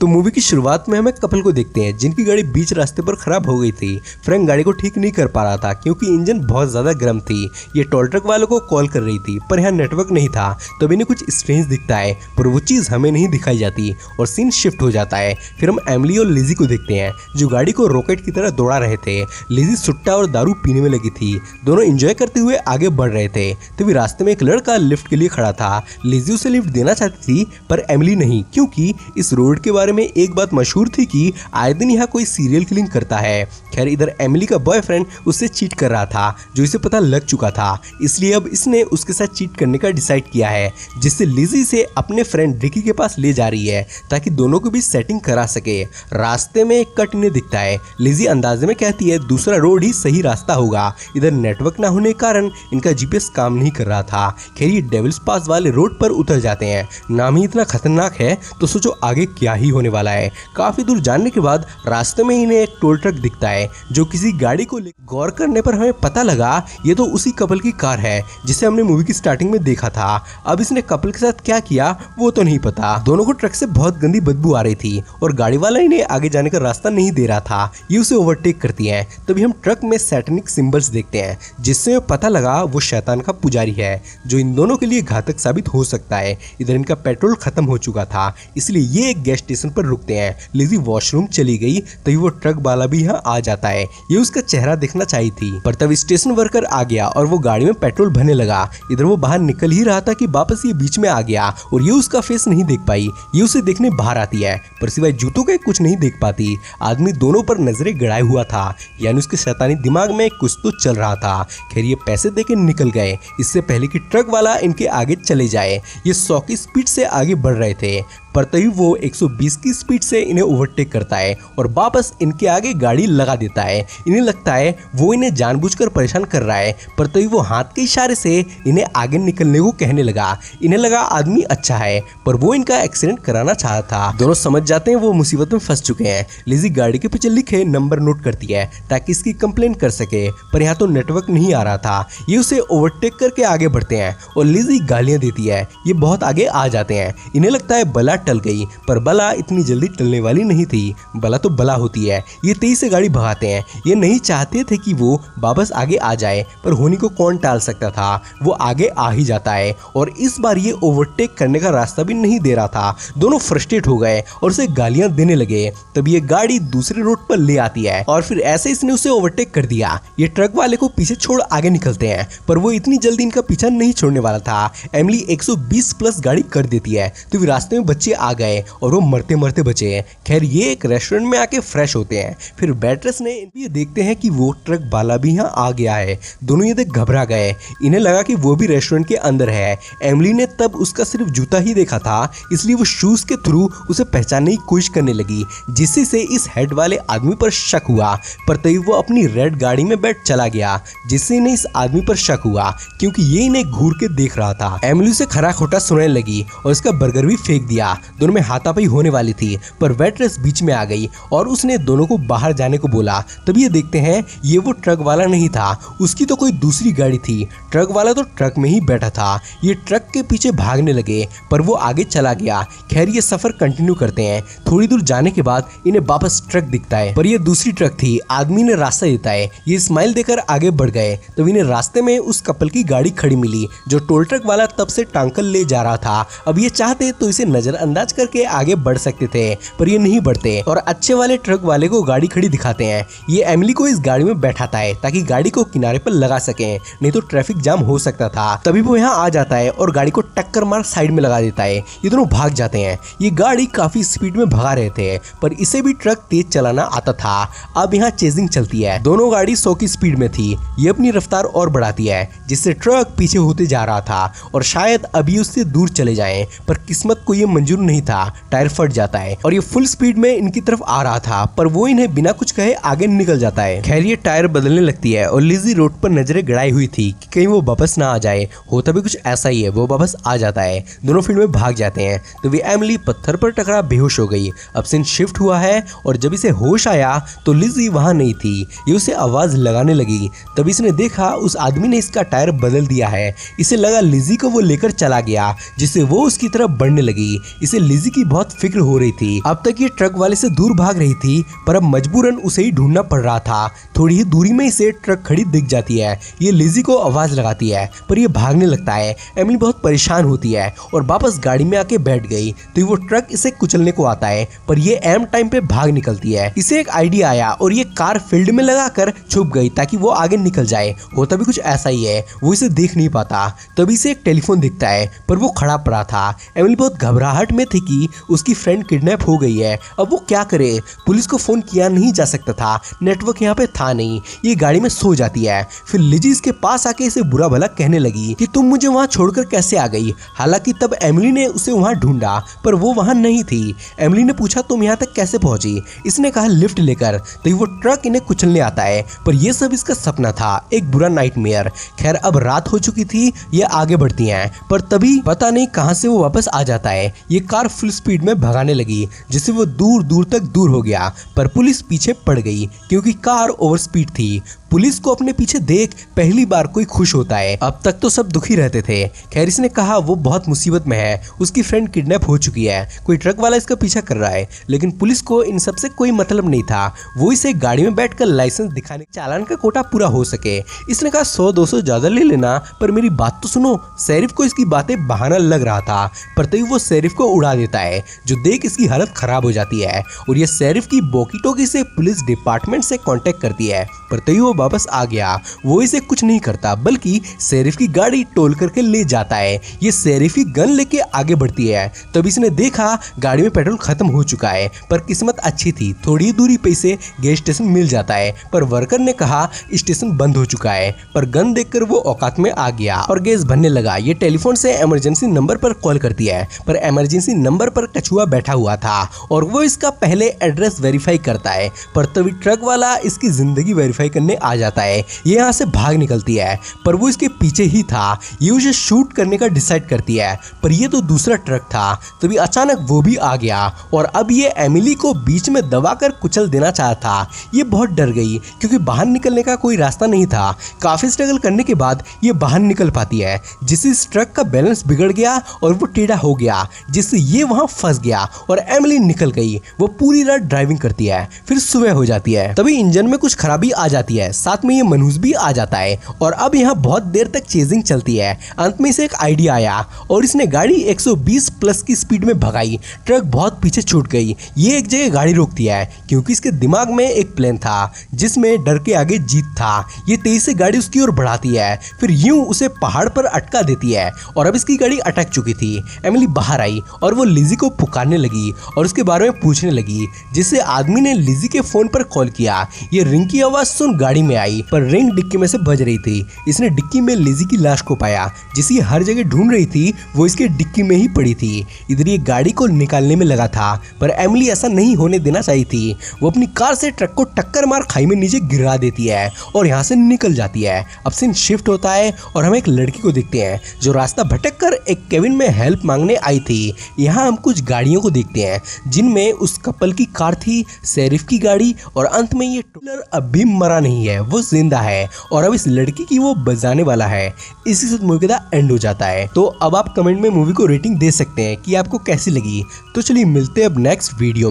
तो मूवी की शुरुआत में हम एक कपल को देखते हैं जिनकी गाड़ी बीच रास्ते पर खराब हो गई थी। फ्रैंक गाड़ी को ठीक नहीं कर पा रहा था क्योंकि इंजन बहुत ज्यादा गर्म थी। ये टोल ट्रक वालों को कॉल कर रही थी पर यहाँ नेटवर्क नहीं था। तब इन्हें कुछ स्ट्रेंज दिखता है पर वो चीज हमें नहीं दिखाई जाती और सीन शिफ्ट हो जाता है। फिर हम एमिली और लिजी को देखते हैं जो गाड़ी को रॉकेट की तरह दौड़ा रहे थे। लिजी सुट्टा और दारू पीने में लगी थी। दोनों एंजॉय करते हुए आगे बढ़ रहे थे। तभी रास्ते में एक लड़का लिफ्ट के लिए खड़ा था। लिजी उसे लिफ्ट देना चाहती थी पर एमिली नहीं, क्योंकि इस रोड के बारे में एक बात मशहूर थी कि आए दिन यहाँ कोई सीरियल किलिंग करता है। खैर इधर एमिली का बॉयफ्रेंड उससे चीट कर रहा था जो इसे पता लग चुका था, इसलिए अब इसने उसके साथ चीट करने का डिसाइड किया है, जिससे लिजी से अपने फ्रेंड रिकी के पास ले जा रही है ताकि दोनों को भी सेटिंग करा सके। रास्ते में एक कट इन्हें दिखता है। लिजी अंदाजे में कहती है दूसरा रोड ही सही रास्ता होगा। इधर नेटवर्क ना होने के कारण इनका जीपीएस काम नहीं कर रहा था। खैर ये डेविल्स पास वाले रोड पर उतर जाते हैं। नाम ही इतना खतरनाक है तो सोचो आगे क्या ही होने वाला है। काफी दूर जाने के बाद रास्ते में इन्हें एक टोल ट्रक दिखता है जो किसी गाड़ी को गौर करने पर हमें पता लगा ये तो उसी कपल की कार है जिसे हमने मूवी की स्टार्टिंग में देखा था। अब इसने कपल के साथ क्या किया वो तो नहीं पता। दोनों को ट्रक से बहुत गंदी बदबू आ रही थी और गाड़ी वाला इन्हें आगे जाने का रास्ता नहीं दे रहा था। ये उसे ओवरटेक करती है। तभी हम ट्रक में सैटेनिक सिंबल्स देखते हैं जिससे पता लगा वो शैतान का पुजारी है जो इन दोनों के लिए घातक साबित हो सकता है। इधर इनका पेट्रोल खत्म हो चुका था इसलिए ये एक गैस स्टेशन पर रुकते हैं। लिजी वॉशरूम चली गई तभी वो ट्रक वाला भी यहाँ आ जाता है। ये उसका चेहरा देखना चाहिए थी पर तब स्टेशन वर्कर आ गया और वो गाड़ी में पेट्रोल भरने लगा। इधर वो बाहर निकल ही रहा था कि वापस ये बीच में आ गया और ये उसका फेस नहीं देख पाई। ये उसे देखने बाहर आती है पर सिवाय जूतों के कुछ नहीं देख पाती। आदमी दोनों पर नजरें गड़ाए हुआ था, यानी उसके शैतानी दिमाग में कुछ तो चल रहा था। खैर ये पैसे देके निकल गए इससे पहले कि ट्रक वाला इनके आगे चले जाए। ये 100 की स्पीड से आगे बढ़ रहे थे पर तभी वो 120 की स्पीड से इन्हें ओवरटेक करता है और वापस इनके आगे गाड़ी लगा देता है। इन्हें लगता है वो इन्हें जानबूझकर परेशान कर रहा है पर तभी वो हाथ के इशारे से इन्हें आगे निकलने को कहने लगा। इन्हें लगा आदमी अच्छा है पर वो इनका एक्सीडेंट कराना चाहता था। दोनों समझ जाते हैं वो मुसीबत में फंस चुके हैं। लिजी गाड़ी के पीछे लिखे नंबर नोट करती है ताकि इसकी कंप्लेंट कर सके पर यहाँ तो नेटवर्क नहीं आ रहा था। ये उसे ओवरटेक करके आगे बढ़ते हैं और लिजी गालियां देती है। ये बहुत आगे आ जाते हैं। इन्हें लगता है बला टल गई पर बला इतनी जल्दी टलने वाली नहीं थी। बला तो बला होती है। ये तेजी से गाड़ी भगाते हैं। ये नहीं चाहते थे कि वो वापस आगे आ जाए पर होनी को कौन टाल सकता था। वो आगे आ ही जाता है और इस बार ये ओवरटेक करने का रास्ता भी नहीं दे रहा था। दोनों फ्रस्ट्रेट हो गए और उसे गालियां देने लगे। तब ये गाड़ी दूसरे रोड पर ले आती है और फिर ऐसे इसने उसे ओवरटेक कर दिया। ये ट्रक वाले को पीछे छोड़ आगे निकलते हैं पर वो इतनी जल्दी इनका पीछा नहीं छोड़ने वाला था। एमिली 120 प्लस गाड़ी कर देती है तो फिर रास्ते में बच्चे आ गए और वो मरते मरते बचे। खैर ये एक रेस्टोरेंट में आके फ्रेश होते हैं। फिर वेट्रेस ने ये देखते हैं कि वो ट्रक वाला भी यहाँ आ गया है। दोनों ये देख घबरा गए। इन्हें लगा कि वो भी रेस्टोरेंट के अंदर है। एमिली ने तब उसका सिर्फ जूता ही देखा था इसलिए वो शूज के थ्रू उसे पहचानने की कोशिश करने लगी जिससे से इस हेड वाले आदमी पर शक हुआ पर तभी वो अपनी रेड गाड़ी में बैठ चला गया जिससे इन्हें इस आदमी पर शक हुआ क्योंकि ये इन्हें घूर के देख रहा था। एमिली से खरा खोटा सुनने लगी और इसका बर्गर भी फेंक दिया। दोनों में हाथापाई होने वाली थी पर वेट्रेस बीच में आ गई और उसने दोनों को बाहर जाने को बोला। तभी ये देखते हैं ये वो ट्रक वाला नहीं था, उसकी तो कोई दूसरी गाड़ी थी। ट्रक वाला तो ट्रक में ही बैठा था। ये ट्रक के पीछे भागने लगे पर वो आगे चला गया। खैर ये सफर कंटिन्यू करते हैं। थोड़ी दूर जाने के बाद इन्हें वापस ट्रक दिखता है पर ये दूसरी ट्रक थी। आदमी ने रास्ता देता है। ये स्माइल देकर आगे बढ़ गए तो इन्हें रास्ते में उस कपल की गाड़ी खड़ी मिली जो टोल ट्रक वाला तब से टांकल ले जा रहा था। अब ये चाहते तो इसे नजरअंदाज करके आगे बढ़ सकते थे पर ये नहीं बढ़ते और अच्छे वाले ट्रक वाले को गाड़ी खड़ी दिखाते हैं। ये एमिली को इस गाड़ी में बैठाता है ताकि गाड़ी को किनारे पर लगा सके, नहीं तो ट्रैफिक जाम हो सकता था। तभी वो यहाँ आ जाता है और गाड़ी को टक्कर मार साइड में लगा देता है। ये दोनों भाग जाते हैं। ये गाड़ी काफी स्पीड में भगा रहे थे पर इसे भी ट्रक तेज चलाना आता था। अब यहाँ चेजिंग चलती है। दोनों गाड़ी 100 की स्पीड में थी। ये अपनी रफ्तार और बढ़ाती है जिससे ट्रक पीछे होते जा रहा था और शायद अभी उससे दूर चले जाएं पर किस्मत को ये मंजूर नहीं था। टायर फट जाता है और ये फुल स्पीड में इनकी तरफ आ रहा था पर वो इन्हें बिना कुछ कहे आगे निकल जाता है। खैर ये टायर बदलने लगती है और लिजी रोड पर नजरें गड़ाई हुई थी कि कहीं वो वापस ना आ जाए। होता भी कुछ ऐसा ही है, वो वापस आ जाता है। दोनों फील्ड में भाग जाते हैं तो वे एमिली पत्थर पर टकरा बेहोश हो गई। अब सीन शिफ्ट हुआ है और जब इसे होश आया तो लिजी वहां नहीं थी। ये उसे आवाज लगाने लगी। तभी इसने देखा उस आदमी ने इसका टायर बदल दिया है। इसे लगा लिजी को वो लेकर चला गया जिससे वो उसकी तरफ बढ़ने लगी। इसे लिजी की बहुत फिक्र हो रही थी। अब तक ये ट्रक वाले से दूर भाग रही थी, पर अब मजबूरन उसे ही ढूंढना पड़ रहा था। थोड़ी ही दूरी में इसे ट्रक खड़ी दिख जाती है। ये लिजी को आवाज लगाती है, पर ये भागने लगता है। एमिली बहुत परेशान होती है और वापस गाड़ी में आके बैठ गई तो वो ट्रक इसे कुचलने को आता है, पर ये एम टाइम पे भाग निकलती है। इसे एक आइडिया आया और ये कार फील्ड में लगाकर छुप गई ताकि वो आगे निकल जाए। होता भी कुछ ऐसा ही है, वो इसे देख नहीं पाता। तभी से एक टेलीफोन दिखता है, पर वो खड़ा पड़ा था। एमिली बहुत घबराहट में थी कि उसकी फ्रेंड किडनैप हो गई है। अब वो क्या करे? पुलिस को फोन किया नहीं जा सकता था, नेटवर्क यहाँ पे था नहीं। ये गाड़ी में सो जाती है। फिर लिजी इसके पास आके इसे बुरा भला कहने लगी कि तुम मुझे वहाँ छोड़कर कैसे आ गई। हालांकि तब एमिली ने उसे वहाँ ढूंढा, पर वो वहाँ नहीं थी। एमिली ने पूछा तुम यहाँ तक कैसे पहुंची? इसने कहा लिफ्ट लेकर। तो वो ट्रक इन्हें कुचलने आता है, पर ये सब इसका सपना था, एक बुरा नाइटमेयर। खैर अब रात हो चुकी थी, ये आगे बढ़ती हैं, पर तभी पता नहीं कहां से वो वापस आ जाता है। ये कार फुल स्पीड में भगाने लगी, जिससे वो दूर दूर तक दूर हो गया, पर पुलिस पीछे पड़ गई क्योंकि कार ओवर स्पीड थी। पुलिस को अपने पीछे देख पहली बार कोई खुश होता है। अब तक तो सब दुखी रहते थे। खैर इसने कहा वो बहुत मुसीबत में है, उसकी फ्रेंड किडनैप हो चुकी है, कोई ट्रक वाला इसका पीछा कर रहा है। लेकिन पुलिस को इन सब से कोई मतलब नहीं था। वो इसे गाड़ी में बैठकर लाइसेंस दिखाने चालान का कोटा पूरा हो सके। इसने कहा 100-200 ज्यादा ले लेना, पर मेरी बात तो सुनो। शेरिफ को इसकी बातें बहाना लग रहा था, पर तभी वो शेरिफ को उड़ा देता है, जो देख इसकी हालत खराब हो जाती है। और ये शेरिफ की बोकी टोकी से पुलिस डिपार्टमेंट से कांटेक्ट करती है, पर तभी वो वापस आ गया। वो इसे कुछ नहीं करता, बल्कि शेरिफ की गाड़ी टोल करके ले जाता है। ये शेरिफ की गन लेके आगे बढ़ती है। तब इसने देखा गाड़ी में पेट्रोल खत्म हो चुका है, पर किस्मत अच्छी थी, थोड़ी दूरी पे इसे गैस स्टेशन मिल जाता है। पर वर्कर ने कहा स्टेशन बंद हो चुका है, पर गन देखकर वो औकात में आ गया और गैस भरने लगा। ये टेलीफोन से इमरजेंसी नंबर पर कॉल करती है, पर इमरजेंसी नंबर पर कछुआ बैठा हुआ था और वो इसका पहले एड्रेस वेरीफाई करता है। पर तभी ट्रक वाला इसकी जिंदगी वेरीफाई करने आ जाता है। ये यहाँ से भाग निकलती है, पर वो इसके पीछे ही था। ये उसे शूट करने का डिसाइड करती है, पर ये तो दूसरा ट्रक था। तभी अचानक वो भी आ गया और अब ये एमिली को बीच में दबाकर कुचल देना चाहता था। ये बहुत डर गई क्योंकि बाहर निकलने का कोई रास्ता नहीं था। काफी स्ट्रगल करने के बाद ये बाहर निकल पाती है, जिससे इस ट्रक का बैलेंस बिगड़ गया और वो टेढ़ा हो गया, जिससे ये वहां फंस गया और एमिली निकल गई। वो पूरी रात ड्राइविंग करती है। फिर सुबह हो जाती है, तभी इंजन में कुछ खराबी आ जाती है, साथ में ये मनहूस भी आ जाता है और अब यहाँ बहुत देर तक चेजिंग चलती है। अंत में इसे एक आइडिया आया और इसने गाड़ी 120 प्लस की स्पीड में भगाई। ट्रक बहुत पीछे छूट गई। ये एक जगह गाड़ी रोकती है क्योंकि इसके दिमाग में एक प्लान था जिसमें डर के आगे जीत था। ये तेज से गाड़ी उसकी ओर बढ़ाती है, फिर यूं उसे पहाड़ पर अटका देती है और अब इसकी गाड़ी अटक चुकी थी। एमिली बाहर आई और वो लिजी को पुकारने लगी और उसके बारे में पूछने लगी, जिससे आदमी ने लिजी के फोन पर कॉल किया। ये रिंग की आवाज सुन गाड़ी में आई, पर रिंग डिक्की में से बज रही थी। इसने डिक्की में लिजी की लाश को पाया, जिसे हर जगह ढूंढ रही थी, वो इसके डिक्की में ही पड़ी थी। इधर ये गाड़ी को निकालने में लगा था, पर एमिली ऐसा नहीं होने देना चाहिए थी। वो अपनी कार से ट्रक को टक्कर मार खाई में नीचे गिरा देती है और यहाँ से निकल जाती है। अब सीन शिफ्ट होता है और हम एक लड़की को देखते हैं जो रास्ता भटक कर एक केबिन में हेल्प मांगने आई थी। यहाँ हम कुछ गाड़ियों को देखते हैं जिनमें उस कपल की कार थी, शेरिफ की गाड़ी, और अंत में ये टूलर अब भी मरा नहीं है, वो जिंदा है और अब इस लड़की की वो बजाने वाला है। इसी से मूवी का एंड हो जाता है। तो अब आप कमेंट में मूवी को रेटिंग दे सकते हैं कि आपको कैसी लगी। तो चलिए मिलते हैं अब नेक्स्ट वीडियो में।